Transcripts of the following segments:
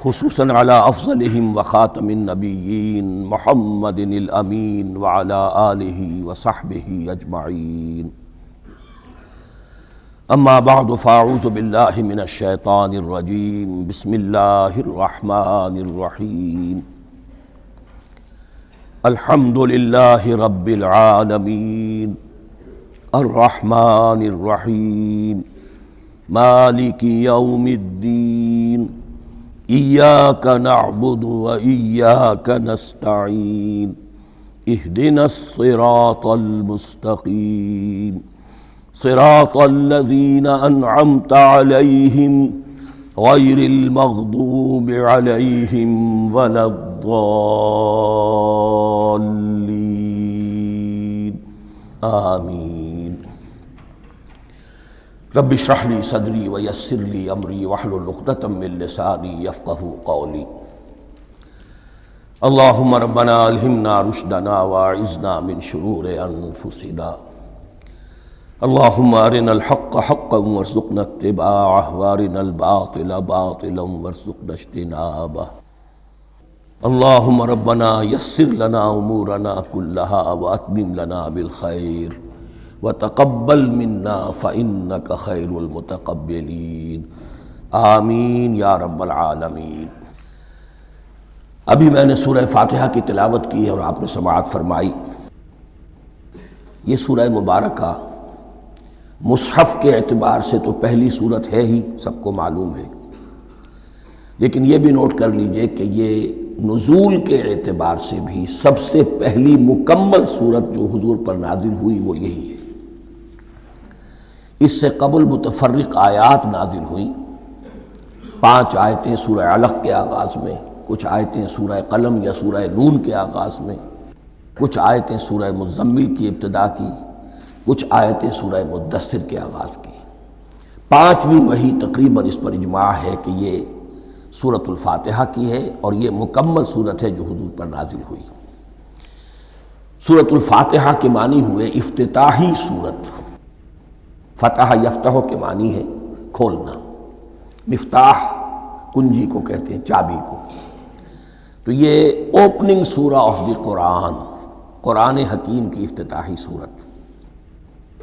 خصوصاً على افضلهم وخاتم النبیین محمد الامین وعلى آلہ وصحبہ اجمعین. اما بعد فاعوذ باللہ من الشیطان الرجیم. بسم اللہ الرحمن الرحیم. الحمد للہ رب العالمین الرحمن الرحیم مالک یوم الدین. ایاک نعبد و ایاک نستعین. اہدنا الصراط المستقیم صراط الذین انعمت علیہم غیر المغضوب علیہم ولا الضالین. آمین. رب اشرح لی صدری ویسر لی امری واحلل عقدۃ من لسانی یفقہوا قولی. اللہم ربنا الہمنا رشدنا واعذنا من شرور انفسنا. اللہم ارنا الحق حقا وارزقنا اتباعہ وارنا الباطل باطلا وارزقنا اجتنابہ. اللہم ربنا یسر لنا امورنا کلہا واتمم لنا بالخیر وتقبل منا فإنک خیر المتقبلین. آمین یا رب العالمین. ابھی میں نے سورہ فاتحہ کی تلاوت کی اور آپ نے سماعت فرمائی. یہ سورہ مبارکہ مصحف کے اعتبار سے تو پہلی صورت ہے ہی، سب کو معلوم ہے، لیکن یہ بھی نوٹ کر لیجئے کہ یہ نزول کے اعتبار سے بھی سب سے پہلی مکمل صورت جو حضور پر نازل ہوئی وہ یہی ہے. اس سے قبل متفرق آیات نازل ہوئیں. 5 آیتیں سورہ علق کے آغاز میں، کچھ آیتیں سورہ قلم یا سورہ نون کے آغاز میں، کچھ آیتیں سورہ مزمل کی ابتدا کی، کچھ آیتیں سورہ مدثر کے آغاز کی. 5ویں وحی تقریباً اس پر اجماع ہے کہ یہ سورۃ الفاتحہ کی ہے اور یہ مکمل صورت ہے جو حضور پر نازل ہوئی. سورۃ الفاتحہ کے معنی ہوئے افتتاحی صورت. فتح یفتح کے معنی ہے کھولنا. مفتاح کنجی کو کہتے ہیں، چابی کو. تو یہ اوپننگ سورہ آف دی قرآن، قرآن حکیم کی افتتاحی صورت.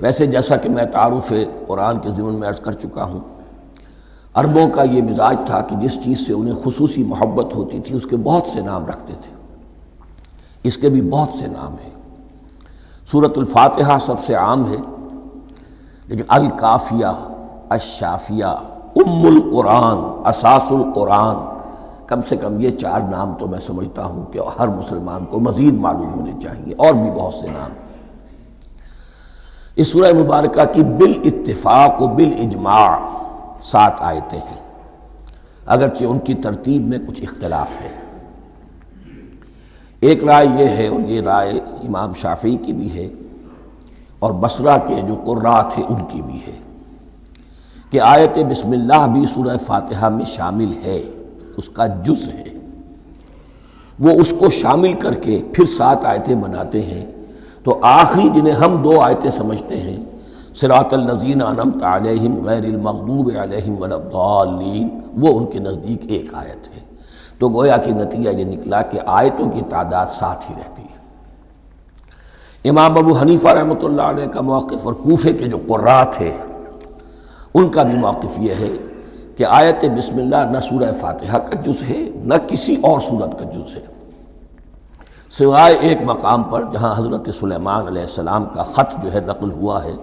ویسے جیسا کہ میں تعارف قرآن کے ضمن میں عرض کر چکا ہوں، عربوں کا یہ مزاج تھا کہ جس چیز سے انہیں خصوصی محبت ہوتی تھی اس کے بہت سے نام رکھتے تھے. اس کے بھی بہت سے نام ہیں. سورۃ الفاتحہ سب سے عام ہے، لیکن الکافیہ، الشافیہ، ام القرآن، اساس القرآن، کم سے کم یہ 4 نام تو میں سمجھتا ہوں کہ ہر مسلمان کو مزید معلوم ہونے چاہیے، اور بھی بہت سے نام. اس سورہ مبارکہ کی بالاتفاق و بالاجماع 7 آیتیں ہیں، اگرچہ ان کی ترتیب میں کچھ اختلاف ہے. ایک رائے یہ ہے، اور یہ رائے امام شافعی کی بھی ہے اور بصرہ کے جو قراء تھے ان کی بھی ہے، کہ آیت بسم اللہ بھی سورہ فاتحہ میں شامل ہے، اس کا جز ہے. وہ اس کو شامل کر کے پھر 7 آیتیں بناتے ہیں. تو آخری جنہیں ہم 2 آیتیں سمجھتے ہیں، صراط الذین انعمت علیہم غیر المغضوب علیہم ولا الضالین، وہ ان کے نزدیک ایک آیت ہے. تو گویا کہ نتیجہ یہ نکلا کہ آیتوں کی تعداد 7 ہی رہتی ہے. امام ابو حنیفہ رحمۃ اللہ علیہ کا موقف اور کوفے کے جو قراء تھے ان کا بھی موقف یہ ہے کہ آیت بسم اللہ نہ سورہ فاتحہ کا جز ہے نہ کسی اور سورت کا جز ہے، سوائے ایک مقام پر جہاں حضرت سلیمان علیہ السلام کا خط جو ہے نقل ہوا ہے،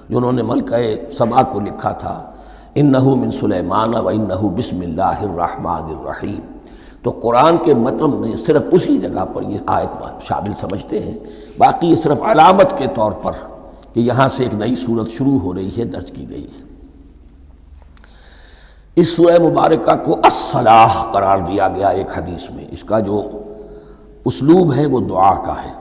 جنہوں نے ملکہ سبا کو لکھا تھا، انہ من سلیمان و انہ بسم اللہ الرحمن الرحیم. تو قرآن کے متن میں صرف اسی جگہ پر یہ آیت شامل سمجھتے ہیں، باقی یہ صرف علامت کے طور پر کہ یہاں سے ایک نئی صورت شروع ہو رہی ہے درج کی گئی ہے. اس سورہ مبارکہ کو الصلاح قرار دیا گیا ایک حدیث میں. اس کا جو اسلوب ہے وہ دعا کا ہے،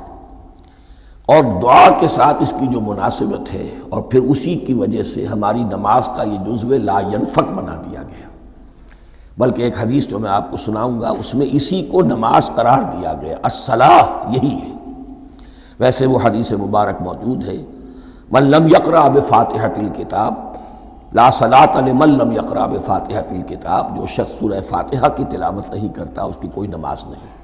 اور دعا کے ساتھ اس کی جو مناسبت ہے، اور پھر اسی کی وجہ سے ہماری نماز کا یہ جزو لا ینفک بنا دیا گیا. بلکہ ایک حدیث جو میں آپ کو سناؤں گا اس میں اسی کو نماز قرار دیا گیا. الصلاح یہی ہے. ویسے وہ حدیث مبارک موجود ہے، من لم یقرأ بفاتحۃ الکتاب لا صلاۃ لمن لم یقرأ بفاتحۃ الکتاب، جو شخص سورہ فاتحہ کی تلاوت نہیں کرتا اس کی کوئی نماز نہیں۔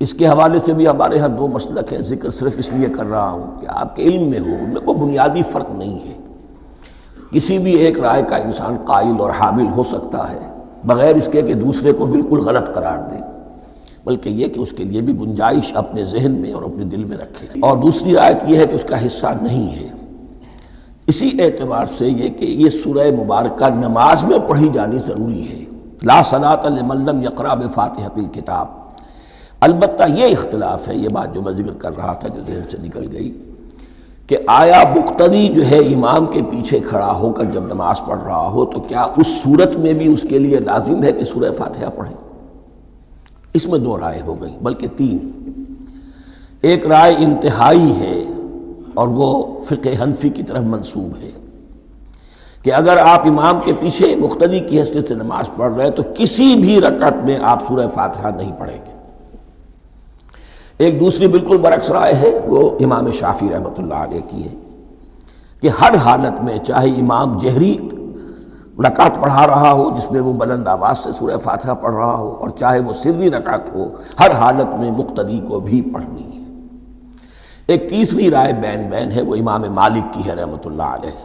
اس کے حوالے سے بھی ہمارے ہاں دو مسلک ہیں، ذکر صرف اس لیے کر رہا ہوں کہ آپ کے علم میں ہو، ان میں کوئی بنیادی فرق نہیں ہے۔ کسی بھی ایک رائے کا انسان قائل اور حامل ہو سکتا ہے بغیر اس کے کہ دوسرے کو بالکل غلط قرار دے، بلکہ یہ کہ اس کے لیے بھی گنجائش اپنے ذہن میں اور اپنے دل میں رکھے۔ اور دوسری آیت یہ ہے کہ اس کا حصہ نہیں ہے۔ اسی اعتبار سے یہ کہ یہ سورہ مبارکہ نماز میں پڑھی جانی ضروری ہے، لا صلاۃ لمن لم یقرأ بفاتحۃ الکتاب۔ البتہ یہ اختلاف ہے، یہ بات جو میں ذکر کر رہا تھا جو ذہن سے نکل گئی، کہ آیا مقتدی جو ہے امام کے پیچھے کھڑا ہو کر جب نماز پڑھ رہا ہو تو کیا اس صورت میں بھی اس کے لیے لازم ہے کہ سورہ فاتحہ پڑھیں؟ اس میں دو رائے ہو گئی، بلکہ تین۔ ایک رائے انتہائی ہے اور وہ فقہ حنفی کی طرف منسوب ہے کہ اگر آپ امام کے پیچھے مقتدی کی حیثیت سے نماز پڑھ رہے ہیں تو کسی بھی رکعت میں آپ سورہ فاتحہ نہیں پڑھیں گے۔ ایک دوسری بالکل برعکس رائے ہے، وہ امام شافعی رحمۃ اللہ علیہ کی ہے کہ ہر حالت میں چاہے امام جہری رکعت پڑھا رہا ہو جس میں وہ بلند آواز سے سورہ فاتحہ پڑھ رہا ہو، اور چاہے وہ سری رکعت ہو، ہر حالت میں مقتدی کو بھی پڑھنی ہے۔ ایک تیسری رائے بین بین ہے، وہ امام مالک کی ہے رحمۃ اللہ علیہ،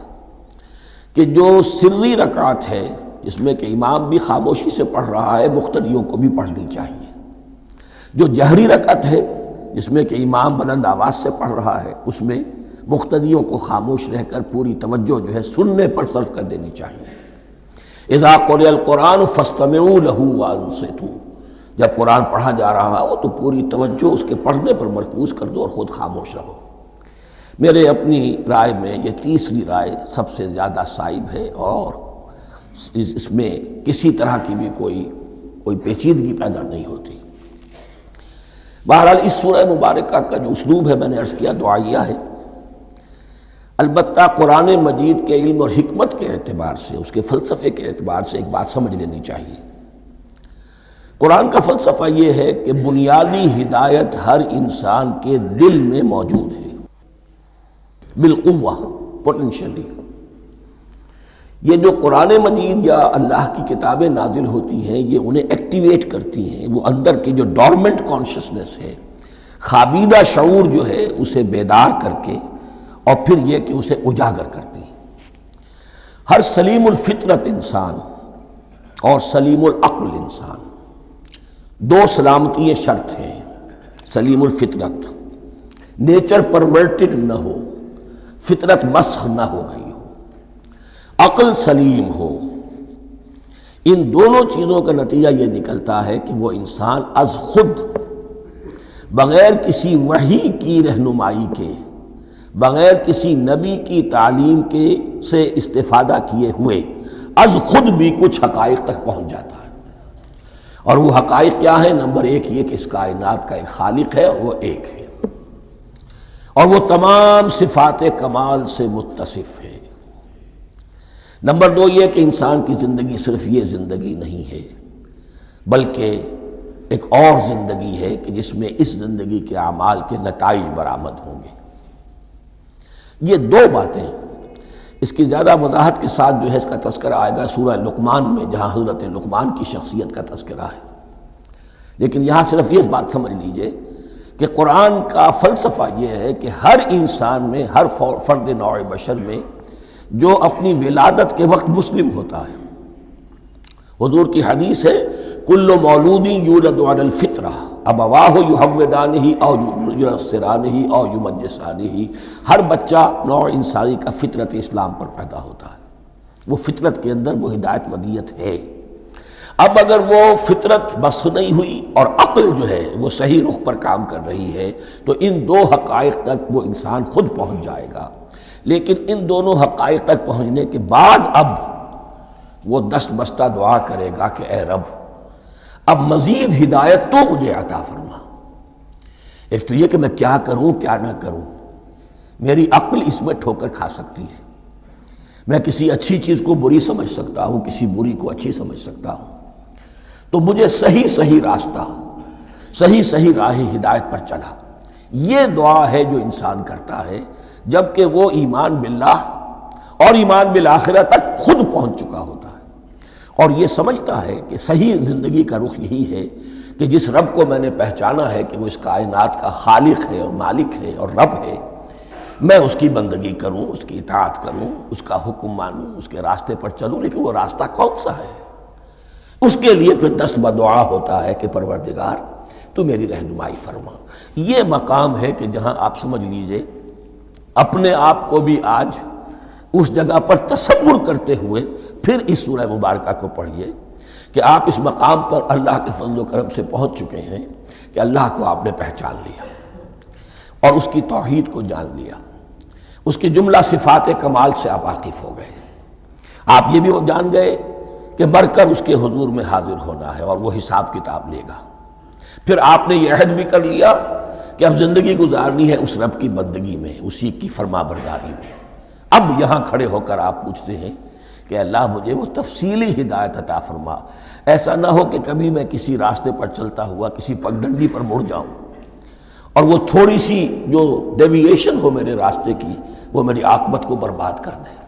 کہ جو سری رکعت ہے جس میں کہ امام بھی خاموشی سے پڑھ رہا ہے، مقتدیوں کو بھی پڑھنی چاہیے۔ جو جہری رکعت ہے جس میں کہ امام بلند آواز سے پڑھ رہا ہے، اس میں مقتدیوں کو خاموش رہ کر پوری توجہ جو ہے سننے پر صرف کر دینی چاہیے۔ اذا قرئ القرآن فاستمعوا له وانصتوا، جب قرآن پڑھا جا رہا ہو تو پوری توجہ اس کے پڑھنے پر مرکوز کر دو اور خود خاموش رہو۔ میرے اپنی رائے میں یہ تیسری رائے سب سے زیادہ صائب ہے اور اس میں کسی طرح کی بھی کوئی پیچیدگی پیدا نہیں ہوتی۔ بہرحال اس سورہ مبارکہ کا جو اسلوب ہے میں نے عرض کیا دعائیہ ہے، البتہ قرآن مجید کے علم اور حکمت کے اعتبار سے، اس کے فلسفے کے اعتبار سے ایک بات سمجھ لینی چاہیے۔ قرآن کا فلسفہ یہ ہے کہ بنیادی ہدایت ہر انسان کے دل میں موجود ہے، بالقوہ، پوٹینشلی۔ یہ جو قرآن مجید یا اللہ کی کتابیں نازل ہوتی ہیں یہ انہیں ایکٹیویٹ کرتی ہیں، وہ اندر کی جو ڈورمنٹ کانشسنس ہے، خوابیدہ شعور جو ہے اسے بیدار کر کے، اور پھر یہ کہ اسے اجاگر کرتی ہیں۔ ہر سلیم الفطرت انسان اور سلیم العقل انسان، دو سلامتی شرط ہیں۔ سلیم الفطرت، نیچر پرورٹڈ نہ ہو، فطرت مسخ نہ ہو گئی ہو، عقل سلیم ہو۔ ان دونوں چیزوں کا نتیجہ یہ نکلتا ہے کہ وہ انسان از خود، بغیر کسی وحی کی رہنمائی کے، بغیر کسی نبی کی تعلیم کے سے استفادہ کیے ہوئے از خود بھی کچھ حقائق تک پہنچ جاتا ہے۔ اور وہ حقائق کیا ہیں؟ نمبر ایک یہ کہ اس کائنات کا ایک خالق ہے اور وہ ایک ہے، اور وہ تمام صفات کمال سے متصف ہے۔ نمبر دو یہ کہ انسان کی زندگی صرف یہ زندگی نہیں ہے، بلکہ ایک اور زندگی ہے کہ جس میں اس زندگی کے اعمال کے نتائج برآمد ہوں گے۔ یہ دو باتیں، اس کی زیادہ وضاحت کے ساتھ جو ہے اس کا تذکرہ آئے گا سورہ لقمان میں، جہاں حضرت لقمان کی شخصیت کا تذکرہ ہے۔ لیکن یہاں صرف یہ بات سمجھ لیجئے کہ قرآن کا فلسفہ یہ ہے کہ ہر انسان میں، ہر فرد نوع بشر میں جو اپنی ولادت کے وقت مسلم ہوتا ہے، حضور کی حدیث ہے کل مولود یولد علی الفطرہ ابواہ یحودانہ او ینصرانہ او یمجسانہ، ہر بچہ نوع انسانی کا فطرت اسلام پر پیدا ہوتا ہے، وہ فطرت کے اندر وہ ہدایت ودیت ہے۔ اب اگر وہ فطرت بس نہیں ہوئی اور عقل جو ہے وہ صحیح رخ پر کام کر رہی ہے تو ان دو حقائق تک وہ انسان خود پہنچ جائے گا۔ لیکن ان دونوں حقائق تک پہنچنے کے بعد اب وہ دست بستہ دعا کرے گا کہ اے رب اب مزید ہدایت تو مجھے عطا فرما۔ ایک تو یہ کہ میں کیا کروں کیا نہ کروں، میری عقل اس میں ٹھوکر کھا سکتی ہے، میں کسی اچھی چیز کو بری سمجھ سکتا ہوں، کسی بری کو اچھی سمجھ سکتا ہوں، تو مجھے صحیح راستہ، صحیح راہ ہدایت پر چلا۔ یہ دعا ہے جو انسان کرتا ہے جبکہ وہ ایمان باللہ اور ایمان بالآخرہ تک خود پہنچ چکا ہوتا ہے، اور یہ سمجھتا ہے کہ صحیح زندگی کا رخ یہی ہے کہ جس رب کو میں نے پہچانا ہے کہ وہ اس کائنات کا خالق ہے اور مالک ہے اور رب ہے، میں اس کی بندگی کروں، اس کی اطاعت کروں، اس کا حکم مانوں، اس کے راستے پر چلوں۔ لیکن وہ راستہ کون سا ہے؟ اس کے لیے پھر دست بدعا ہوتا ہے کہ پروردگار تو میری رہنمائی فرما۔ یہ مقام ہے کہ جہاں آپ سمجھ لیجئے اپنے آپ کو بھی آج اس جگہ پر تصور کرتے ہوئے پھر اس سورہ مبارکہ کو پڑھیے کہ آپ اس مقام پر اللہ کے فضل و کرم سے پہنچ چکے ہیں کہ اللہ کو آپ نے پہچان لیا اور اس کی توحید کو جان لیا، اس کی جملہ صفات کمال سے آپ واقف ہو گئے۔ آپ یہ بھی جان گئے کہ مر کر اس کے حضور میں حاضر ہونا ہے اور وہ حساب کتاب لے گا۔ پھر آپ نے یہ عہد بھی کر لیا کہ اب زندگی گزارنی ہے اس رب کی بندگی میں، اسی کی فرما برداری میں۔ اب یہاں کھڑے ہو کر آپ پوچھتے ہیں کہ اللہ مجھے وہ تفصیلی ہدایت عطا فرما، ایسا نہ ہو کہ کبھی میں کسی راستے پر چلتا ہوا کسی پگڈنڈی پر مڑ جاؤں اور وہ تھوڑی سی جو ڈیوییشن ہو میرے راستے کی وہ میری عاقبت کو برباد کر دے۔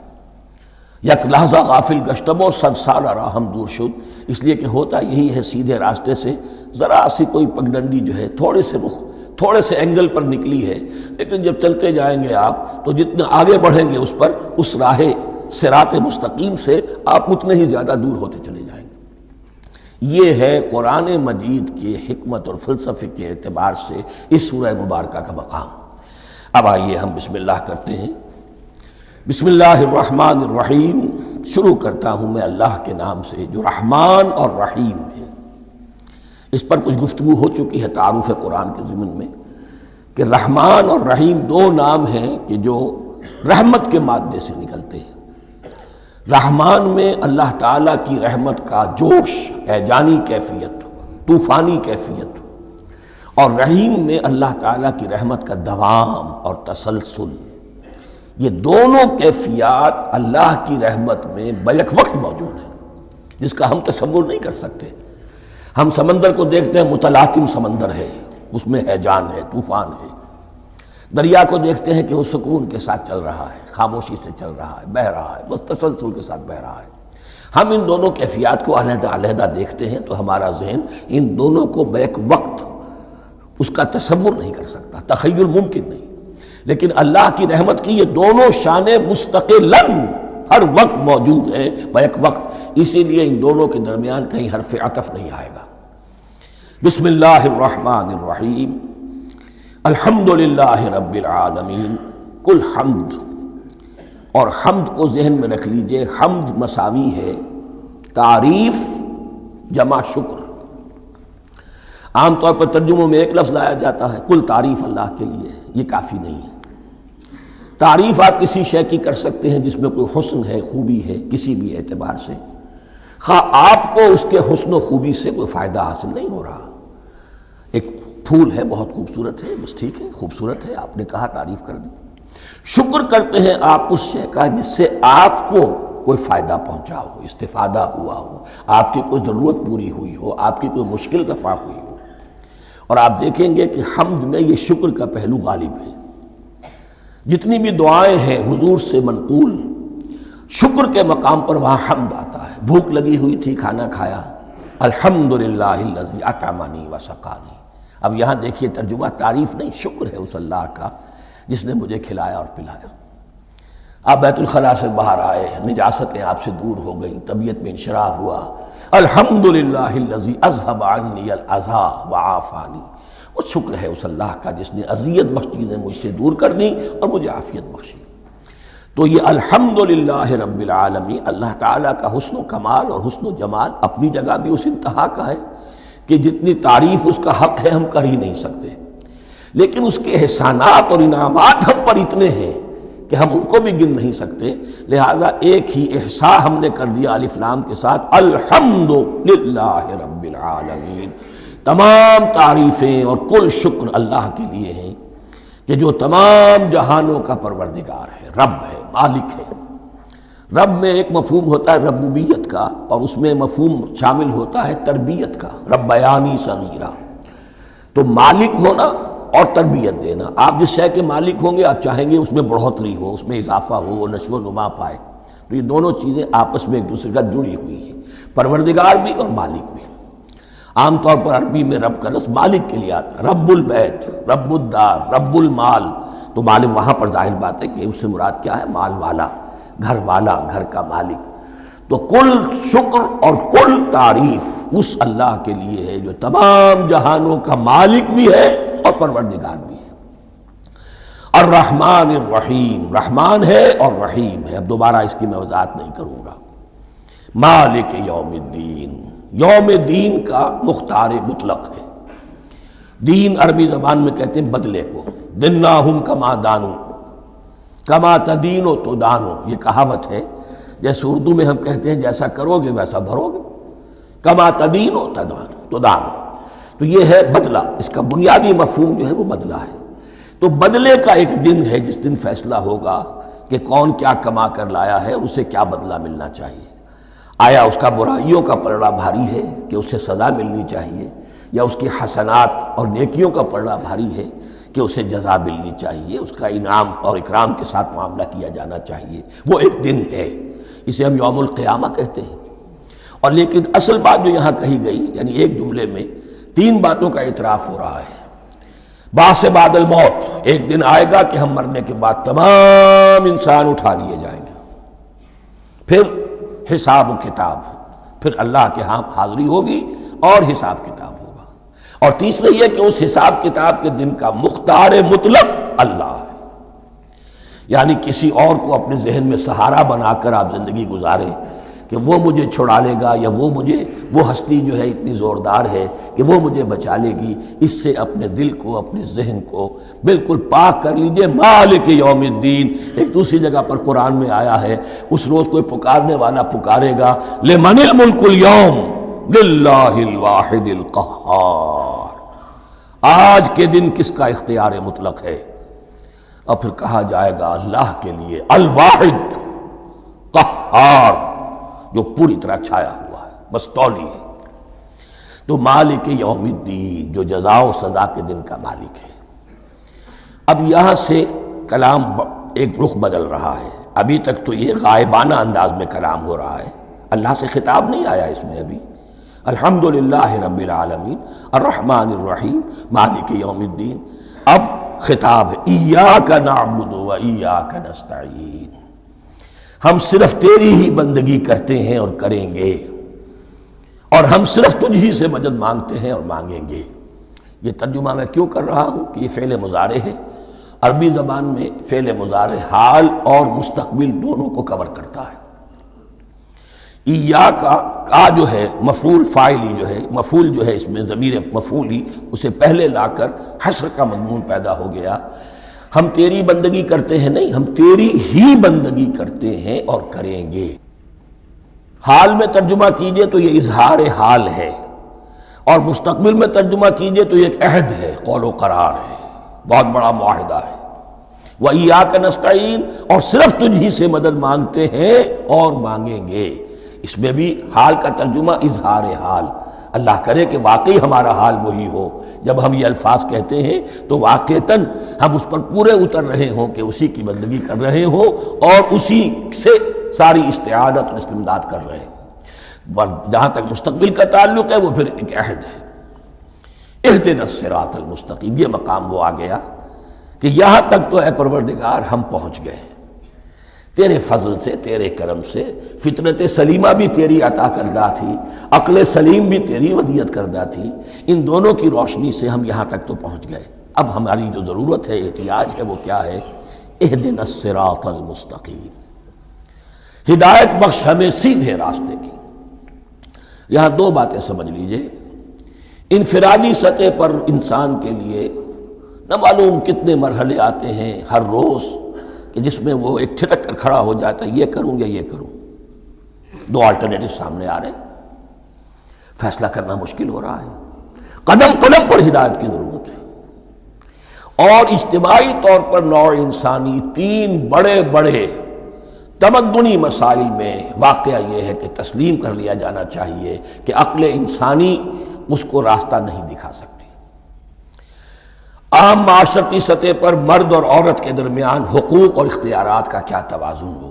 یک لحظہ غافل گشتم و صد سال راہم دور شد، اس لیے کہ ہوتا یہی ہے سیدھے راستے سے ذرا سی کوئی پگڈنڈی جو ہے تھوڑے سے اینگل پر نکلی ہے، لیکن جب چلتے جائیں گے آپ تو جتنے آگے بڑھیں گے اس پر، اس راہ صراط مستقیم سے آپ اتنے ہی زیادہ دور ہوتے چلے جائیں گے۔ یہ ہے قرآن مجید کی حکمت اور فلسفے کے اعتبار سے اس سورہ مبارکہ کا مقام۔ اب آئیے ہم بسم اللہ کرتے ہیں۔ بسم اللہ الرحمن الرحیم، شروع کرتا ہوں میں اللہ کے نام سے جو رحمان اور رحیم ہے۔ اس پر کچھ گفتگو ہو چکی ہے تعارف قرآن کے ضمن میں کہ رحمان اور رحیم دو نام ہیں کہ جو رحمت کے مادے سے نکلتے ہیں۔ رحمان میں اللہ تعالیٰ کی رحمت کا جوش، ہیجانی کیفیت، طوفانی کیفیت، اور رحیم میں اللہ تعالیٰ کی رحمت کا دوام اور تسلسل۔ یہ دونوں کیفیات اللہ کی رحمت میں بیک وقت موجود ہیں، جس کا ہم تصور نہیں کر سکتے۔ ہم سمندر کو دیکھتے ہیں، متلاطم سمندر ہے، اس میں ہیجان ہے، طوفان ہے۔ دریا کو دیکھتے ہیں کہ وہ سکون کے ساتھ چل رہا ہے، خاموشی سے چل رہا ہے، بہہ رہا ہے، بس تسلسل کے ساتھ بہہ رہا ہے۔ ہم ان دونوں کیفیات کو علیحدہ علیحدہ دیکھتے ہیں تو ہمارا ذہن ان دونوں کو بیک وقت اس کا تصور نہیں کر سکتا، تخیل ممکن نہیں۔ لیکن اللہ کی رحمت کی یہ دونوں شانیں مستقلاً ہر وقت موجود ہیں بیک وقت، اسی لیے ان دونوں کے درمیان کہیں حرف عطف نہیں آئے گا۔ بسم اللہ الرحمن الرحیم، الحمدللہ رب العالمین۔ کل حمد، اور حمد کو ذہن میں رکھ لیجئے، حمد مساوی ہے تعریف جمع شکر۔ عام طور پر ترجموں میں ایک لفظ لایا جاتا ہے، کل تعریف اللہ کے لیے، یہ کافی نہیں ہے۔ تعریف آپ کسی شے کی کر سکتے ہیں جس میں کوئی حسن ہے، خوبی ہے، کسی بھی اعتبار سے، خواہ آپ کو اس کے حسن و خوبی سے کوئی فائدہ حاصل نہیں ہو رہا۔ ایک پھول ہے، بہت خوبصورت ہے، بس ٹھیک ہے، خوبصورت ہے، آپ نے کہا، تعریف کر دی۔ شکر کرتے ہیں آپ اس شے کا جس سے آپ کو کوئی فائدہ پہنچا ہو، استفادہ ہوا ہو، آپ کی کوئی ضرورت پوری ہوئی ہو، آپ کی کوئی مشکل رفع ہوئی ہو۔ اور آپ دیکھیں گے کہ حمد میں یہ شکر کا پہلو غالب ہے۔ جتنی بھی دعائیں ہیں حضور سے منقول، شکر کے مقام پر وہاں حمد آتا ہے۔ بھوک لگی ہوئی تھی، کھانا کھایا، الحمدللہ الذی اطعمنی وسقانی۔ اب یہاں دیکھیے ترجمہ تعریف نہیں، شکر ہے اس اللہ کا جس نے مجھے کھلایا اور پلایا۔ آپ بیت الخلاء سے باہر آئے، نجاستیں آپ سے دور ہو گئیں، طبیعت میں انشراح ہوا، الحمدللہ الذی اذھب عنی الاذی وعافانی۔ وہ شکر ہے اس اللہ کا جس نے اذیت بخش چیزیں مجھ سے دور کر دیں اور مجھے عافیت بخشی۔ تو یہ الحمدللہ رب العالمین، اللہ تعالیٰ کا حسن و کمال اور حسن و جمال اپنی جگہ بھی اس انتہا کا ہے کہ جتنی تعریف اس کا حق ہے ہم کر ہی نہیں سکتے، لیکن اس کے احسانات اور انعامات ہم پر اتنے ہیں کہ ہم ان کو بھی گن نہیں سکتے۔ لہٰذا ایک ہی احصاء ہم نے کر دیا الف لام کے ساتھ، الحمدللہ رب العالمین۔ تمام تعریفیں اور کل شکر اللہ کے لیے ہیں کہ جو تمام جہانوں کا پروردگار ہے، رب ہے، مالک ہے۔ رب میں ایک مفہوم ہوتا ہے ربوبیت کا، اور اس میں مفہوم شامل ہوتا ہے تربیت کا، ربیانی صغیرہ۔ تو مالک ہونا اور تربیت دینا. آپ جس شے کے مالک ہوں گے آپ چاہیں گے اس میں بڑھوتری ہو، اس میں اضافہ ہو، وہ نشو و نما پائے. تو یہ دونوں چیزیں آپس میں ایک دوسرے کا جڑی ہوئی ہیں، پروردگار بھی اور مالک بھی. عام طور پر عربی میں رب کا لفظ مالک کے لیے آتا ہے، رب البیت، رب الدار، رب المال. تو مالک وہاں پر ظاہر بات ہے کہ اس سے مراد کیا ہے؟ مال والا، گھر والا، گھر کا مالک. تو کل شکر اور کل تعریف اس اللہ کے لیے ہے جو تمام جہانوں کا مالک بھی ہے اور پروردگار بھی ہے. الرحمن الرحیم، رحمان ہے اور رحیم ہے. اب دوبارہ اس کی میں وضاحت نہیں کروں گا. مالک یوم الدین، یوم دین کا مختار مطلق ہے. دین عربی زبان میں کہتے ہیں بدلے کو. دناہم کما دانو کما تدینو تو دانو، یہ کہاوت ہے. جیسے اردو میں ہم کہتے ہیں جیسا کرو گے ویسا بھرو گے. کما تدینو تو دانو، تو یہ ہے بدلہ. اس کا بنیادی مفہوم جو ہے وہ بدلہ ہے. تو بدلے کا ایک دن ہے جس دن فیصلہ ہوگا کہ کون کیا کما کر لایا ہے اور اسے کیا بدلہ ملنا چاہیے. آیا اس کا برائیوں کا پلڑا بھاری ہے کہ اسے سزا ملنی چاہیے، یا اس کی حسنات اور نیکیوں کا پلڑا بھاری ہے کہ اسے جزا ملنی چاہیے، اس کا انعام اور اکرام کے ساتھ معاملہ کیا جانا چاہیے. وہ ایک دن ہے، اسے ہم یوم القیامہ کہتے ہیں. اور لیکن اصل بات جو یہاں کہی گئی، یعنی ایک جملے میں 3 باتوں کا اعتراف ہو رہا ہے. بعث بعد الموت، ایک دن آئے گا کہ ہم مرنے کے بعد تمام انسان اٹھا لیے جائیں گے. پھر حساب و کتاب، پھر اللہ کے ہاں حاضری ہوگی اور حساب کتاب ہوگا. اور تیسرے یہ کہ اس حساب کتاب کے دن کا مختار مطلق اللہ ہے. یعنی کسی اور کو اپنے ذہن میں سہارا بنا کر آپ زندگی گزاریں کہ وہ مجھے چھڑا لے گا، یا وہ ہستی جو ہے اتنی زوردار ہے کہ وہ مجھے بچا لے گی. اس سے اپنے دل کو، اپنے ذہن کو بالکل پاک کر لیجئے. مالک یوم الدین ایک دوسری جگہ پر قرآن میں آیا ہے. اس روز کوئی پکارنے والا پکارے گا لمن الملک اليوم للہ الواحد القہار، آج کے دن کس کا اختیار مطلق ہے؟ اور پھر کہا جائے گا اللہ کے لیے الواحد قہار، جو پوری طرح چھایا ہوا ہے، بس تولی ہے. تو مالک یوم الدین جو جزا و سزا کے دن کا مالک ہے. اب یہاں سے کلام ایک رخ بدل رہا ہے. ابھی تک تو یہ غائبانہ انداز میں کلام ہو رہا ہے، اللہ سے خطاب نہیں آیا اس میں ابھی. الحمدللہ رب العالمین الرحمن الرحیم مالک یوم الدین. اب خطاب ہے ایاک نعبد و ایاک نستعین، ہم صرف تیری ہی بندگی کرتے ہیں اور کریں گے، اور ہم صرف تجھ ہی سے مدد مانگتے ہیں اور مانگیں گے. یہ ترجمہ میں کیوں کر رہا ہوں کہ یہ فعل مضارع ہے. عربی زبان میں فعل مضارع حال اور مستقبل دونوں کو کور کرتا ہے. ایاک کا جو ہے مفعول فاعلی جو ہے، مفعول جو ہے اس میں ضمیر مفعولی اسے پہلے لا کر حشر کا مضمون پیدا ہو گیا. ہم تیری بندگی کرتے ہیں نہیں، ہم تیری ہی بندگی کرتے ہیں اور کریں گے. حال میں ترجمہ کیجئے تو یہ اظہار حال ہے، اور مستقبل میں ترجمہ کیجئے تو یہ ایک عہد ہے، قول و قرار ہے، بہت بڑا معاہدہ ہے. وَإِيَّاكَ نَسْتَعِينُ، اور صرف تجھ ہی سے مدد مانگتے ہیں اور مانگیں گے. اس میں بھی حال کا ترجمہ اظہار حال. اللہ کرے کہ واقعی ہمارا حال وہی ہو. جب ہم یہ الفاظ کہتے ہیں تو واقعتاً ہم اس پر پورے اتر رہے ہوں کہ اسی کی بندگی کر رہے ہوں اور اسی سے ساری استعانت اور استمداد کر رہے ہیں. جہاں تک مستقبل کا تعلق ہے وہ پھر ایک عہد ہے. اہدنا الصراط المستقیم، یہ مقام وہ آ گیا کہ یہاں تک تو اے پروردگار ہم پہنچ گئے تیرے فضل سے، تیرے کرم سے. فطرت سلیمہ بھی تیری عطا کردہ تھی، عقل سلیم بھی تیری ودیت کردہ تھی. ان دونوں کی روشنی سے ہم یہاں تک تو پہنچ گئے. اب ہماری جو ضرورت ہے، احتیاج ہے، وہ کیا ہے؟ اہدنا الصراط المستقیم، ہدایت بخش ہمیں سیدھے راستے کی. یہاں 2 باتیں سمجھ لیجئے. انفرادی سطح پر انسان کے لیے نہ معلوم کتنے مرحلے آتے ہیں ہر روز کہ جس میں وہ ایک چھٹک کر کھڑا ہو جاتا ہے، یہ کروں یا یہ کروں. 2 آلٹرنیٹو سامنے آ رہے ہیں، فیصلہ کرنا مشکل ہو رہا ہے. قدم قدم پر ہدایت کی ضرورت ہے. اور اجتماعی طور پر نوع انسانی 3 بڑے بڑے تمدنی مسائل میں واقعہ یہ ہے کہ تسلیم کر لیا جانا چاہیے کہ عقل انسانی اس کو راستہ نہیں دکھا سکتی. عام معاشرتی سطح پر مرد اور عورت کے درمیان حقوق اور اختیارات کا کیا توازن ہو،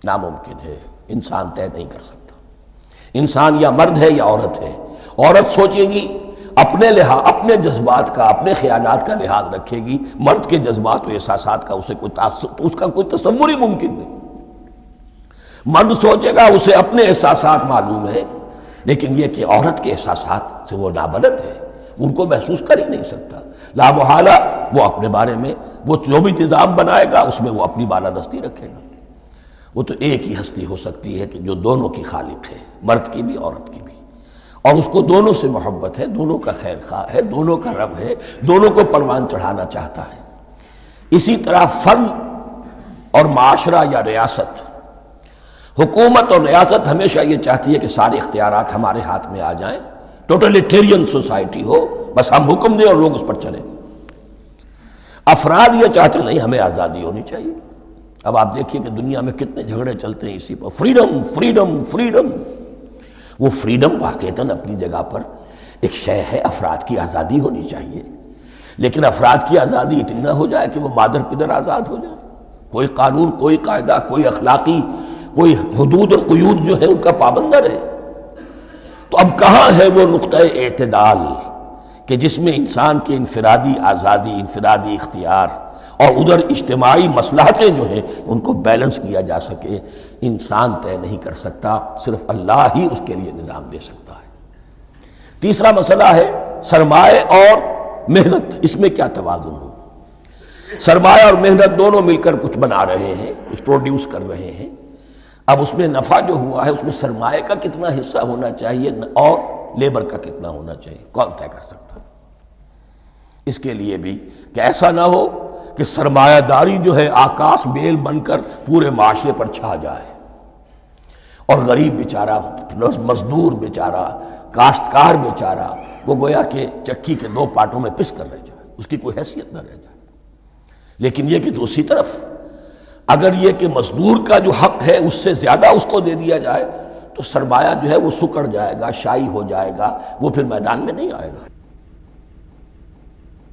ناممکن ہے، انسان طے نہیں کر سکتا۔ انسان یا مرد ہے یا عورت ہے۔ عورت سوچے گی اپنے لحاظ، اپنے جذبات کا، اپنے خیالات کا لحاظ رکھے گی، مرد کے جذبات و احساسات کا اس کا کوئی تصور ہی ممکن نہیں۔ مرد سوچے گا اسے اپنے احساسات معلوم ہے، لیکن یہ کہ عورت کے احساسات سے وہ نابلد ہے، ان کو محسوس کر ہی نہیں سکتا۔ لا محالہ وہ اپنے بارے میں وہ جو بھی نظام بنائے گا اس میں وہ اپنی بالادستی رکھے گا۔ وہ تو ایک ہی ہستی ہو سکتی ہے کہ جو دونوں کی خالق ہے، مرد کی بھی عورت کی بھی، اور اس کو دونوں سے محبت ہے، دونوں کا خیر خواہ ہے، دونوں کا رب ہے، دونوں کو پروان چڑھانا چاہتا ہے۔ اسی طرح فرد اور معاشرہ یا ریاست، حکومت اور ریاست ہمیشہ یہ چاہتی ہے کہ سارے اختیارات ہمارے ہاتھ میں آ جائیں، ٹوٹلیٹیرین سوسائٹی ہو، بس ہم حکم دیں اور لوگ اس پر چلیں۔ افراد یہ چاہتے نہیں، ہمیں آزادی ہونی چاہیے۔ اب آپ دیکھیے کہ دنیا میں کتنے جھگڑے چلتے ہیں اسی پر، فریڈم فریڈم فریڈم۔ وہ فریڈم واقعتاً اپنی جگہ پر ایک شے ہے، افراد کی آزادی ہونی چاہیے، لیکن افراد کی آزادی اتنی نہ ہو جائے کہ وہ مادر پدر آزاد ہو جائے، کوئی قانون، کوئی قاعدہ، کوئی اخلاقی، کوئی حدود اور قیود جو ہے ان کا پابند نہ رہے۔ تو اب کہاں ہے وہ نقطہ اعتدال کہ جس میں انسان کی انفرادی آزادی، انفرادی اختیار اور ادھر اجتماعی مصلحتیں جو ہیں ان کو بیلنس کیا جا سکے؟ انسان طے نہیں کر سکتا، صرف اللہ ہی اس کے لیے نظام دے سکتا ہے۔ تیسرا مسئلہ ہے سرمایہ اور محنت، اس میں کیا توازن ہو؟ سرمایہ اور محنت دونوں مل کر کچھ بنا رہے ہیں، کچھ پروڈیوس کر رہے ہیں۔ اب اس میں نفع جو ہوا ہے اس میں سرمایہ کا کتنا حصہ ہونا چاہیے اور لیبر کا کتنا ہونا چاہیے، کون طے کر سکتا ہے؟ اس کے لیے بھی کہ ایسا نہ ہو کہ سرمایہ داری جو ہے آکاش بیل بن کر پورے معاشرے پر چھا جائے، اور غریب بیچارہ، مزدور بیچارہ، کاشتکار بیچارہ وہ گویا کہ چکی کے دو پارٹوں میں پس کر رہ جائے، اس کی کوئی حیثیت نہ رہ جائے۔ لیکن یہ کہ دوسری طرف اگر یہ کہ مزدور کا جو حق ہے اس سے زیادہ اس کو دے دیا جائے تو سرمایہ جو ہے وہ سکڑ جائے گا، شائی ہو جائے گا، وہ پھر میدان میں نہیں آئے گا۔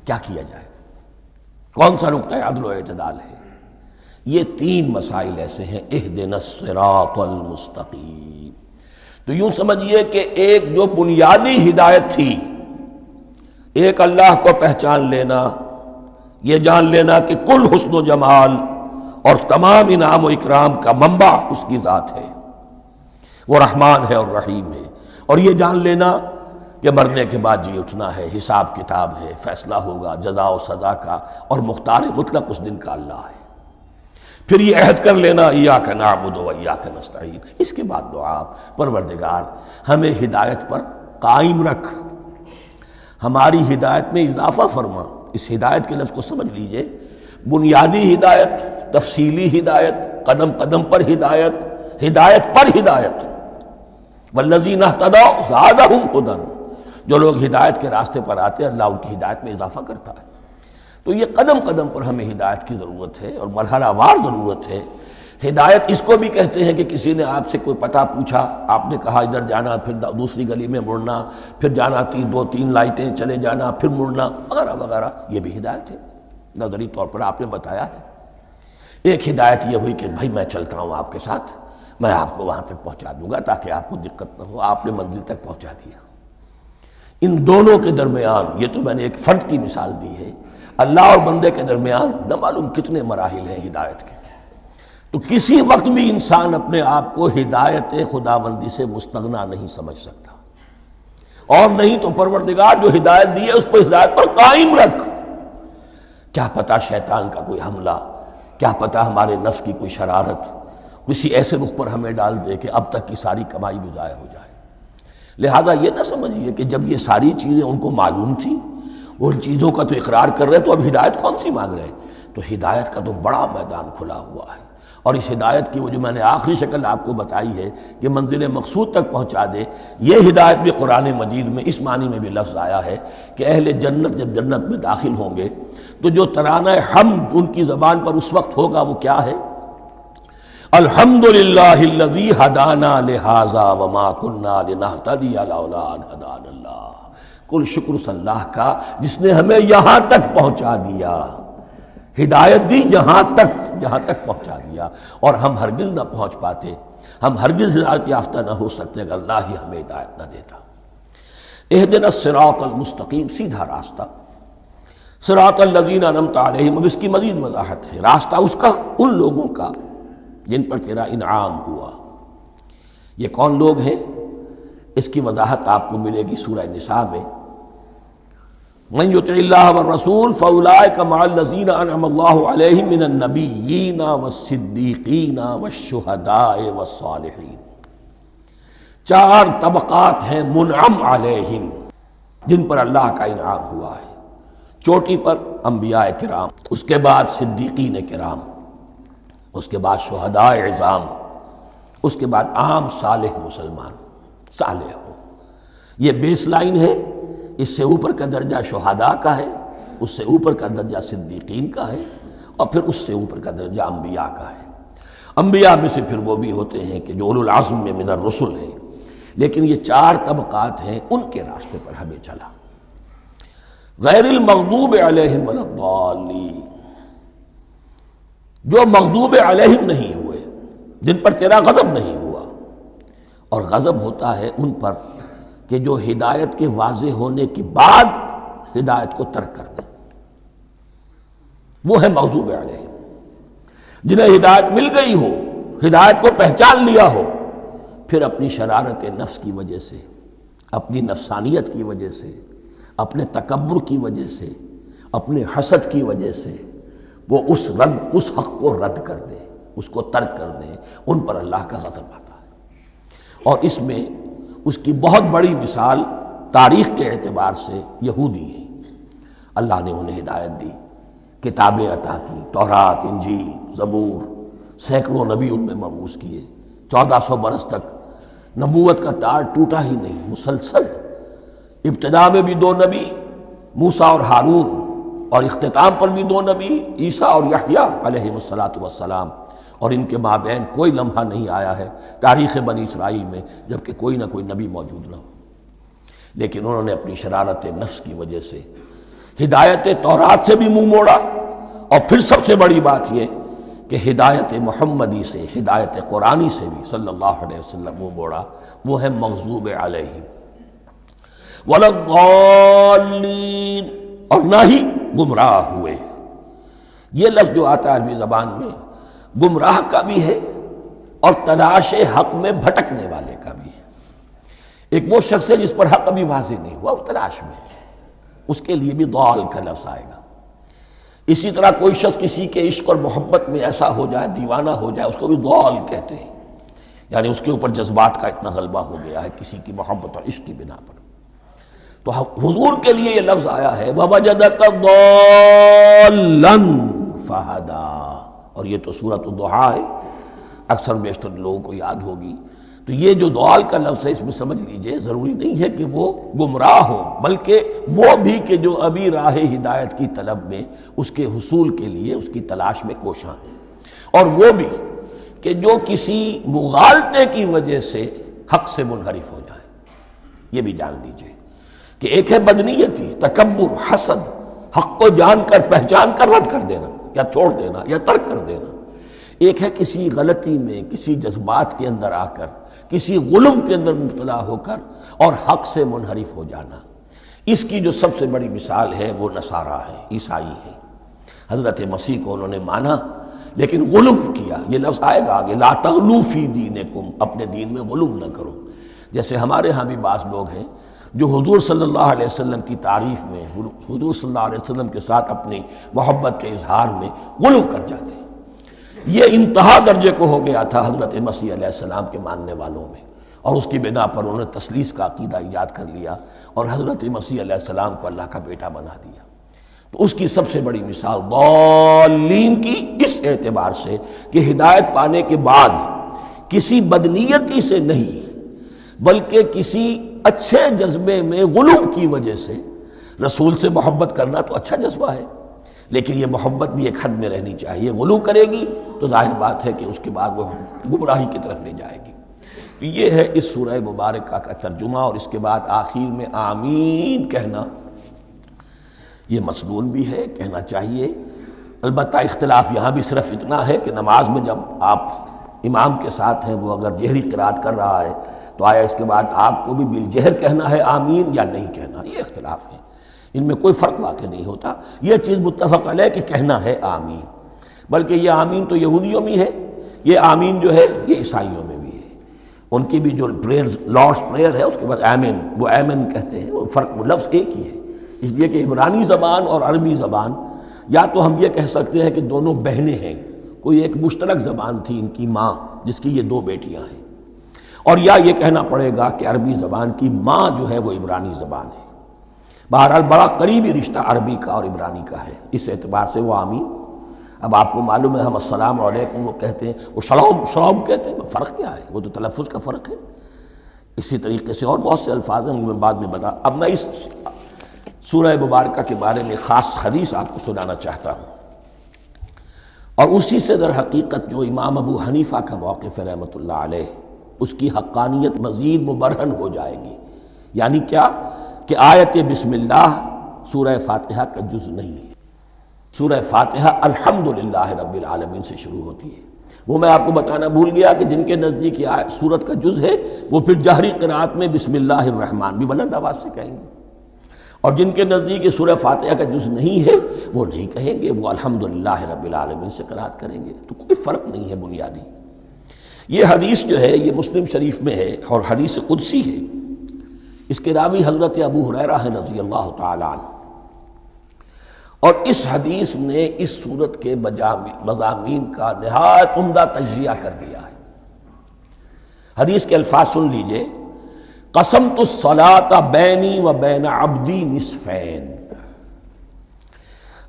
کیا کیا جائے؟ کون سا نقطہ عدل و اعتدال ہے؟ یہ تین مسائل ایسے ہیں، اہدنا الصراط المستقیم۔ تو یوں سمجھیے کہ ایک جو بنیادی ہدایت تھی، ایک اللہ کو پہچان لینا، یہ جان لینا کہ کل حسن و جمال اور تمام انعام و اکرام کا منبع اس کی ذات ہے، وہ رحمان ہے اور رحیم ہے، اور یہ جان لینا کہ مرنے کے بعد جی اٹھنا ہے، حساب کتاب ہے، فیصلہ ہوگا جزا و سزا کا، اور مختار مطلق اس دن کا اللہ ہے۔ پھر یہ عہد کر لینا ایاک نعبد و ایاک نستعین۔ اس کے بعد دعا، پروردگار ہمیں ہدایت پر قائم رکھ، ہماری ہدایت میں اضافہ فرما۔ اس ہدایت کے لفظ کو سمجھ لیجئے، بنیادی ہدایت، تفصیلی ہدایت، قدم قدم پر ہدایت، ہدایت پر ہدایت۔ والذین اہتدوا زادہم ھدی، جو لوگ ہدایت کے راستے پر آتے ہیں اللہ ان کی ہدایت میں اضافہ کرتا ہے۔ تو یہ قدم قدم پر ہمیں ہدایت کی ضرورت ہے اور مرحلہ وار ضرورت ہے۔ ہدایت اس کو بھی کہتے ہیں کہ کسی نے آپ سے کوئی پتہ پوچھا، آپ نے کہا ادھر جانا، پھر دوسری گلی میں مڑنا، پھر جانا دو تین لائٹیں چلے جانا، پھر مڑنا، وغیرہ وغیرہ، یہ بھی ہدایت ہے۔ نظری طور پر آپ نے بتایا ہے۔ ایک ہدایت یہ ہوئی کہ بھائی میں چلتا ہوں آپ کے ساتھ، میں آپ کو وہاں تک پہنچا دوں گا تاکہ آپ کو دقت نہ ہو، آپ نے منزل تک پہنچا دیا۔ ان دونوں کے درمیان، یہ تو میں نے ایک فرد کی مثال دی ہے، اللہ اور بندے کے درمیان نہ معلوم کتنے مراحل ہیں ہدایت کے۔ تو کسی وقت بھی انسان اپنے آپ کو ہدایت خداوندی سے مستغنا نہیں سمجھ سکتا، اور نہیں تو پروردگار جو ہدایت دی ہے اس پر ہدایت پر قائم رکھ۔ کیا پتہ شیطان کا کوئی حملہ، کیا پتہ ہمارے نفس کی کوئی شرارت کسی ایسے رخ پر ہمیں ڈال دے کہ اب تک کی ساری کمائی بھی ضائع ہو جائے۔ لہذا یہ نہ سمجھیے کہ جب یہ ساری چیزیں ان کو معلوم تھیں، وہ ان چیزوں کا تو اقرار کر رہے تو اب ہدایت کون سی مانگ رہے ہیں؟ تو ہدایت کا تو بڑا میدان کھلا ہوا ہے، اور اس ہدایت کی وہ جو میں نے آخری شکل آپ کو بتائی ہے کہ منزل مقصود تک پہنچا دے، یہ ہدایت بھی قرآن مجید میں اس معنی میں بھی لفظ آیا ہے کہ اہل جنت جب جنت میں داخل ہوں گے تو جو ترانہ حمد ان کی زبان پر اس وقت ہوگا وہ کیا ہے؟ الحمدللہ الذی ہدانا لہذا وما کننا لنہتدی لولا ان ہدانا اللہ۔ کل شکر اس اللہ کا جس نے ہمیں یہاں تک پہنچا دیا، ہدایت دی یہاں تک پہنچا دیا، اور ہم ہرگز نہ پہنچ پاتے، ہم ہرگز ہدایت یافتہ نہ ہو سکتے اگر اللہ ہی ہمیں ہدایت نہ دیتا۔ اہدنا الصراط المستقیم، سیدھا راستہ، صراط الذین انعمت علیہم، اب اس کی مزید وضاحت ہے، راستہ اس کا ان لوگوں کا جن پر تیرا انعام ہوا۔ یہ کون لوگ ہیں؟ اس کی وضاحت آپ کو ملے گی سورہ نساء میں، من یطع اللہ والرسول فاولئک مع الذین انعم اللہ علیہم من النبیین والصدیقین والشہداء والصالحین۔ 4 طبقات ہیں منعم علیہم، جن پر اللہ کا انعام ہوا ہے۔ چوٹی پر انبیاء کرام، اس کے بعد صدیقین کرام، اس کے بعد شہداء عظام، اس کے بعد عام صالح مسلمان، صالح ہو۔ یہ بیس لائن ہے، اس سے اوپر کا درجہ شہداء کا ہے، اس سے اوپر کا درجہ صدیقین کا ہے، اور پھر اس سے اوپر کا درجہ انبیاء کا ہے۔ انبیاء میں سے پھر وہ بھی ہوتے ہیں کہ جو اولو العزم میں من الرسل ہیں، لیکن یہ 4 طبقات ہیں، ان کے راستے پر ہمیں چلا۔ غیر المغضوب علیہم ولا الضالین، جو مغضوب علیہم نہیں ہوئے، جن پر تیرا غضب نہیں ہوا، اور غضب ہوتا ہے ان پر کہ جو ہدایت کے واضح ہونے کے بعد ہدایت کو ترک کر دیں، وہ ہے مغضوب علیہم۔ جنہیں ہدایت مل گئی ہو، ہدایت کو پہچان لیا ہو، پھر اپنی شرارت نفس کی وجہ سے، اپنی نفسانیت کی وجہ سے، اپنے تکبر کی وجہ سے، اپنے حسد کی وجہ سے وہ اس حق کو رد کر دیں، اس کو ترک کر دیں، ان پر اللہ کا غضب آتا ہے۔ اور اس میں اس کی بہت بڑی مثال تاریخ کے اعتبار سے یہودی ہیں۔ اللہ نے انہیں ہدایت دی، کتابیں عطا کی، تورات، انجیل، زبور، سینکڑوں نبی ان میں مبعوث کیے، 1400 برس تک نبوت کا تار ٹوٹا ہی نہیں، مسلسل۔ ابتدا میں بھی 2 نبی، موسیٰ اور ہارون، اور اختتام پر بھی 2 نبی، عیسیٰ اور یحییٰ علیہ السلام، اور ان کے مابین کوئی لمحہ نہیں آیا ہے تاریخ بنی اسرائیل میں جبکہ کوئی نہ کوئی نبی موجود نہ ہو۔ لیکن انہوں نے اپنی شرارت نفس کی وجہ سے ہدایت تورات سے بھی منہ موڑا، اور پھر سب سے بڑی بات یہ کہ ہدایت محمدی سے، ہدایت قرآنی سے بھی صلی اللہ علیہ وسلم منہ موڑا، وہ ہے مغضوب علیہم ولا الضالین، اور نہ ہی گمراہ ہوئے۔ یہ لفظ جو آتا ہے عربی زبان میں گمراہ کا بھی ہے اور تلاش حق میں بھٹکنے والے کا بھی ہے۔ ایک وہ شخص ہے جس پر حق ابھی واضح نہیں ہوا، وہ تلاش میں ہے، اس کے لیے بھی ضال کا لفظ آئے گا۔ اسی طرح کوئی شخص کسی کے عشق اور محبت میں ایسا ہو جائے، دیوانہ ہو جائے، اس کو بھی ضال کہتے ہیں، یعنی اس کے اوپر جذبات کا اتنا غلبہ ہو گیا ہے کسی کی محبت اور عشق کی بنا پر۔ تو حضور کے لیے یہ لفظ آیا ہے وَوَجَدَكَ ضَالًّا فَهَدَىٰ، اور یہ تو سورۃ الضحیٰ ہے، اکثر بیشتر لوگوں کو یاد ہوگی۔ تو یہ جو ضال کا لفظ ہے، اس میں سمجھ لیجئے ضروری نہیں ہے کہ وہ گمراہ ہو، بلکہ وہ بھی کہ جو ابھی راہ ہدایت کی طلب میں، اس کے حصول کے لیے اس کی تلاش میں کوشاں ہیں، اور وہ بھی کہ جو کسی مغالطے کی وجہ سے حق سے منحرف ہو جائے۔ یہ بھی جان لیجئے کہ ایک ہے بدنیتی، تکبر، حسد، حق کو جان کر پہچان کر رد کر دینا یا چھوڑ دینا یا ترک کر دینا۔ ایک ہے کسی غلطی میں، کسی جذبات کے اندر آ کر، کسی غلو کے اندر مبتلا ہو کر اور حق سے منحرف ہو جانا۔ اس کی جو سب سے بڑی مثال ہے وہ نصارہ ہے، عیسائی ہے۔ حضرت مسیح کو انہوں نے مانا لیکن غلو کیا۔ یہ لفظ آئے گا آگے، لا تغلو فی دینکم، اپنے دین میں غلو نہ کرو۔ جیسے ہمارے ہاں بھی بعض لوگ ہیں جو حضور صلی اللہ علیہ وسلم کی تعریف میں، حضور صلی اللہ علیہ وسلم کے ساتھ اپنی محبت کے اظہار میں غلو کر جاتے ہیں۔ یہ انتہا درجے کو ہو گیا تھا حضرت مسیح علیہ السلام کے ماننے والوں میں، اور اس کی بنا پر انہوں نے تثلیث کا عقیدہ ایجاد کر لیا اور حضرت مسیح علیہ السلام کو اللہ کا بیٹا بنا دیا۔ تو اس کی سب سے بڑی مثال ضالین کی اس اعتبار سے کہ ہدایت پانے کے بعد کسی بدنیتی سے نہیں بلکہ کسی اچھے جذبے میں غلو کی وجہ سے، رسول سے محبت کرنا تو اچھا جذبہ ہے لیکن یہ محبت بھی ایک حد میں رہنی چاہیے۔ غلو کرے گی تو ظاہر بات ہے کہ اس کے بعد وہ گمراہی کی طرف لے جائے گی۔ تو یہ ہے اس سورہ مبارکہ کا ترجمہ، اور اس کے بعد آخر میں آمین کہنا یہ مسنون بھی ہے، کہنا چاہیے۔ البتہ اختلاف یہاں بھی صرف اتنا ہے کہ نماز میں جب آپ امام کے ساتھ ہیں، وہ اگر جہری قرات کر رہا ہے تو آیا اس کے بعد آپ کو بھی بالجہر کہنا ہے آمین یا نہیں کہنا، یہ اختلاف ہے، ان میں کوئی فرق واقع نہیں ہوتا۔ یہ چیز متفق علیہ کہ کہنا ہے آمین، بلکہ یہ آمین تو یہودیوں میں ہے، یہ آمین جو ہے یہ عیسائیوں میں بھی ہے، ان کی بھی جو پریئر لارڈس پریئر ہے اس کے بعد آمین، وہ آمین کہتے ہیں، وہ فرق وہ لفظ ایک ہی ہے، اس لیے کہ عبرانی زبان اور عربی زبان یا تو ہم یہ کہہ سکتے ہیں کہ دونوں بہنیں ہیں، کوئی ایک مشترک زبان تھی ان کی ماں جس کی یہ دو بیٹیاں ہیں، اور یا یہ کہنا پڑے گا کہ عربی زبان کی ماں جو ہے وہ عبرانی زبان ہے۔ بہرحال بڑا قریبی رشتہ عربی کا اور عبرانی کا ہے، اس اعتبار سے وہ آمین۔ اب آپ کو معلوم ہے ہم السلام علیکم وہ کہتے ہیں، وہ سلام کہتے ہیں، فرق کیا ہے؟ وہ تو تلفظ کا فرق ہے۔ اسی طریقے سے اور بہت سے الفاظ ہیں، میں بعد میں بتا۔ اب میں اس سورہ مبارکہ کے بارے میں خاص حدیث آپ کو سنانا چاہتا ہوں، اور اسی سے در حقیقت جو امام ابو حنیفہ کا موقف ہے رحمۃ اللہ علیہ، اس کی حقانیت مزید مبرہن ہو جائے گی۔ یعنی کیا کہ آیت بسم اللہ سورہ فاتحہ کا جز نہیں ہے، سورہ فاتحہ الحمدللہ رب العالمین سے شروع ہوتی ہے۔ وہ میں آپ کو بتانا بھول گیا کہ جن کے نزدیک یہ سورت کا جز ہے وہ پھر جہری قرات میں بسم اللہ الرحمن بھی بلند آواز سے کہیں گے، اور جن کے نزدیک یہ سورہ فاتحہ کا جز نہیں ہے وہ نہیں کہیں گے، وہ الحمدللہ رب العالمین سے قرات کریں گے۔ تو کوئی فرق نہیں ہے بنیادی۔ یہ حدیث جو ہے یہ مسلم شریف میں ہے اور حدیث قدسی ہے، اس کے راوی حضرت ابو ہریرہ ہیں رضی اللہ تعالی عنہ، اور اس حدیث نے اس سورت کے مضامین کا نہایت عمدہ تجزیہ کر دیا ہے۔ حدیث کے الفاظ سن لیجئے، قسمت الصلاۃ بینی و بین عبدی نصفین۔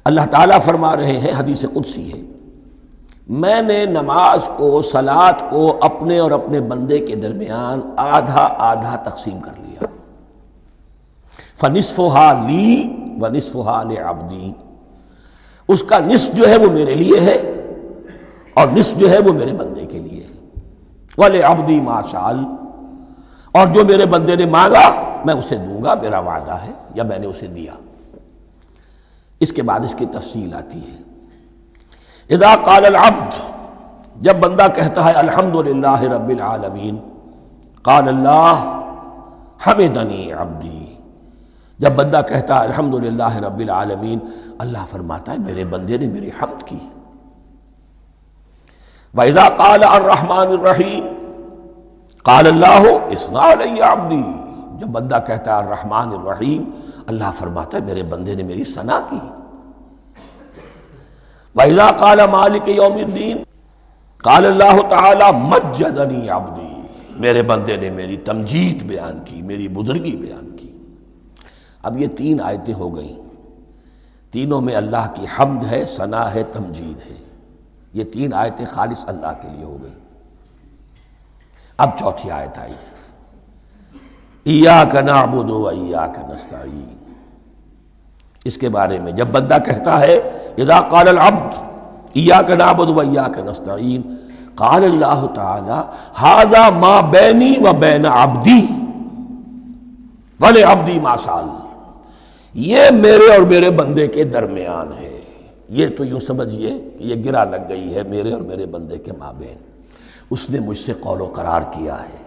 اللہ تعالیٰ فرما رہے ہیں، حدیث قدسی ہے، میں نے نماز کو، صلاۃ کو اپنے اور اپنے بندے کے درمیان آدھا آدھا تقسیم کر لیا، فنصفها لی ونصفها لعبدی، اس کا نصف جو ہے وہ میرے لیے ہے اور نصف جو ہے وہ میرے بندے کے لیے ہے، وَلِعَبْدِي مَا سَأَلَ، اور جو میرے بندے نے مانگا میں اسے دوں گا، میرا وعدہ ہے یا میں نے اسے دیا۔ اس کے بعد اس کی تفصیل آتی ہے، اذا قال العبد، جب بندہ کہتا ہے الحمدللہ رب العالمین، قال اللہ حمدنی عبدی، جب بندہ کہتا ہے الحمدللہ رب العالمین، اللہ فرماتا ہے میرے بندے نے میری حمد کی۔ وَإِذَا قَالَ الرَّحْمَنُ الرَّحِيمُ قَالَ اللَّهُ اثْنَى عَلَيَّ عَبْدِي، جب بندہ کہتا ہے الرحمن الرحیم، اللہ فرماتا ہے میرے بندے نے میری ثنا کی۔ وَإِذَا قَالَ مَالِكَ يَوْمِ الدِّينِ قَالَ اللَّهُ تَعَالَى مَجَّدَنِي عَبْدِي، میرے بندے نے میری تمجید بیان کی، میری بزرگی بیان کی۔ اب یہ تین آیتیں ہو گئیں، تینوں میں اللہ کی حمد ہے، ثنا ہے، تمجید ہے، یہ تین آیتیں خالص اللہ کے لیے ہو گئیں۔ اب چوتھی آیت آئی، ایاک نعبد و ایاک نستعین، اس کے بارے میں جب بندہ کہتا ہے اذا قال العبد ایاک نعبد و ایاک نستعین، قال اللہ تعالی ھذا ما بینی و بین عبدی ولعبدی ما سأل، یہ میرے اور میرے بندے کے درمیان ہے۔ یہ تو یوں سمجھئے کہ یہ گرہ لگ گئی ہے میرے اور میرے بندے کے مابین، اس نے مجھ سے قول و قرار کیا ہے،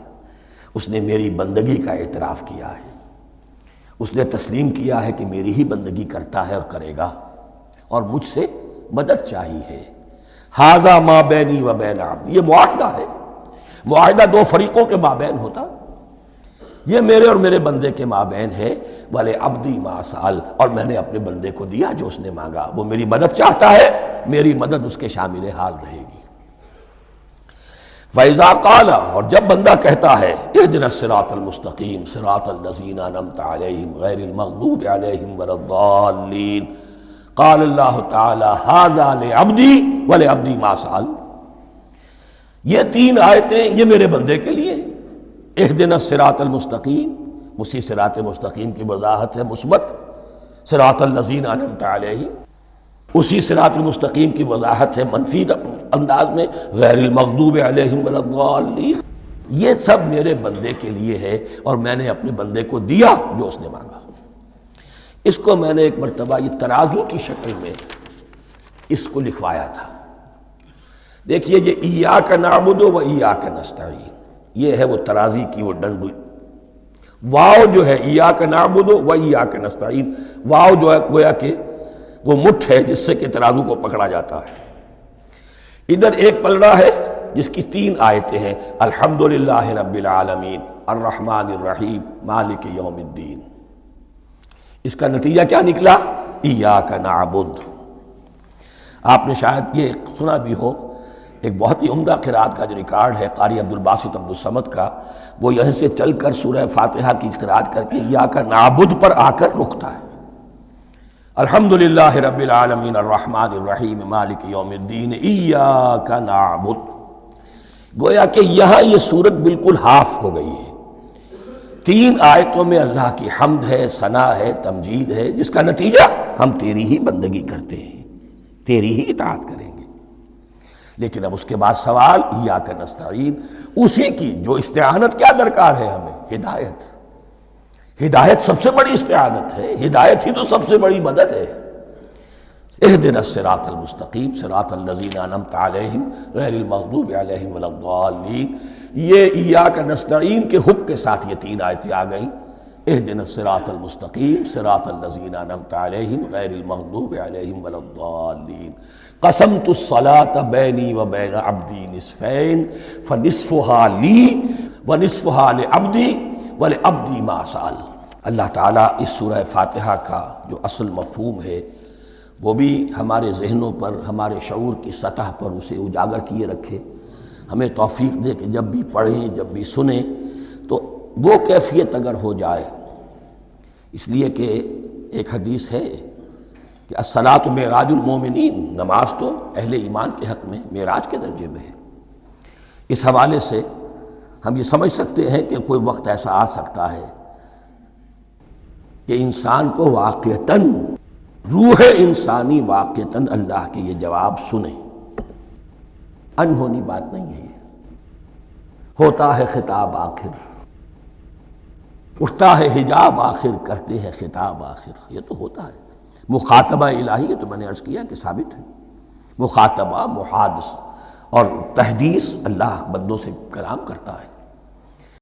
اس نے میری بندگی کا اعتراف کیا ہے، اس نے تسلیم کیا ہے کہ میری ہی بندگی کرتا ہے اور کرے گا، اور مجھ سے مدد چاہیے ہے۔ ھذا ما بینی و بین عبدی، یہ معاہدہ ہے، معاہدہ دو فریقوں کے مابین ہوتا، یہ میرے اور میرے بندے کے مابین ہے۔ وَلِعَبْدِي مَا سَأَلَ، اور میں نے اپنے بندے کو دیا جو اس نے مانگا، وہ میری مدد چاہتا ہے، میری مدد اس کے شامل حال رہے گی۔ فَإِذَا قَالَ، اور جب بندہ کہتا ہے اهْدِنَا الصِّرَاطَ الْمُسْتَقِيمَ صِرَاطَ الَّذِينَ أَنْعَمْتَ عَلَيْهِمْ غَيْرِ الْمَغْضُوبِ عَلَيْهِمْ وَلَا الضَّالِّينَ، قَالَ اللَّهُ تَعَالَى هَذَا لِعَبْدِي وَلِعَبْدِي مَا سَأَلَ، یہ تین آیتیں یہ میرے بندے کے لیے، اهْدِنَا الصِّرَاطَ الْمُسْتَقِيمَ، اسی صراط مستقیم کی وضاحت ہے مثبت، صراط الذین انعمت علیہم، اسی صراط المستقیم کی وضاحت ہے منفی انداز میں غیر المغضوب علیہم ولا الضالین۔ یہ سب میرے بندے کے لیے ہے اور میں نے اپنے بندے کو دیا جو اس نے مانگا۔ اس کو میں نے ایک مرتبہ یہ ترازو کی شکل میں اس کو لکھوایا تھا۔ دیکھیے یہ ایاک نعبد و ایاک نستعین، یہ ہے وہ ترازی کی وہ ڈنڈ، واو جو ہے ایاک نعبد و ایاک نستعین، واو جو ہے گویا کہ وہ مٹھ ہے جس سے کہ ترازو کو پکڑا جاتا ہے۔ ادھر ایک پلڑا ہے جس کی 3 آیتیں ہیں، الحمدللہ رب العالمین الرحمن الرحیم مالک یوم الدین۔ اس کا نتیجہ کیا نکلا؟ ایاک نعبد۔ آپ نے شاید یہ سنا بھی ہو، ایک بہت ہی عمدہ قرات کا جو ریکارڈ ہے قاری عبدالباسط عبدالصمد کا، وہ یہیں سے چل کر سورہ فاتحہ کی قرات کر کے ایاک نعبد پر آ کر رکتا ہے۔ الحمدللہ رب العالمین الرحمن الرحیم مالک یوم الدین ایاک نعبد۔ گویا کہ یہاں یہ صورت بالکل ہاف ہو گئی ہے۔ 3 آیتوں میں اللہ کی حمد ہے، ثنا ہے، تمجید ہے، جس کا نتیجہ ہم تیری ہی بندگی کرتے ہیں، تیری ہی اطاعت کریں گے۔ لیکن اب اس کے بعد سوال ایاک نستعین، اسی کی جو استعانت کیا درکار ہے ہمیں؟ ہدایت۔ ہدایت سب سے بڑی استعانت ہے، ہدایت ہی تو سب سے بڑی مدد ہے۔ اہدنا الصراط المستقیم صراط الذین انعمت علیہم غیر المغضوب علیہم ولا الضالین۔ یہ ایاک نستعین کے حکم کے ساتھ یہ 3 آیتیں آ گئیں، اہدنا الصراط المستقیم صراط الذین انعمت علیہم غیر المغضوب علیہم ولا الضالین۔ قسمت الصلاة بینی و بین عبدی نصفین فنصفها لی ونصفها لعبدی ولعبدی ما سأل۔ اللہ تعالیٰ اس سورہ فاتحہ کا جو اصل مفہوم ہے وہ بھی ہمارے ذہنوں پر، ہمارے شعور کی سطح پر اسے اجاگر کیے رکھے، ہمیں توفیق دے کہ جب بھی پڑھیں، جب بھی سنیں تو وہ کیفیت اگر ہو جائے۔ اس لیے کہ ایک حدیث ہے کہ الصلاۃ معراج المومنین، نماز تو اہل ایمان کے حق میں معراج کے درجے میں ہے۔ اس حوالے سے ہم یہ سمجھ سکتے ہیں کہ کوئی وقت ایسا آ سکتا ہے کہ انسان کو واقعتاً، روح انسانی واقعتاً اللہ کے یہ جواب سنے۔ انہونی بات نہیں ہے یہ، ہوتا ہے خطاب آخر، اٹھتا ہے حجاب آخر، کرتے ہیں خطاب آخر، یہ تو ہوتا ہے۔ مخاطبہ الہی، یہ تو میں نے عرض کیا کہ ثابت ہے، مخاطبہ، محادثہ اور تحدیث، اللہ بندوں سے کلام کرتا ہے۔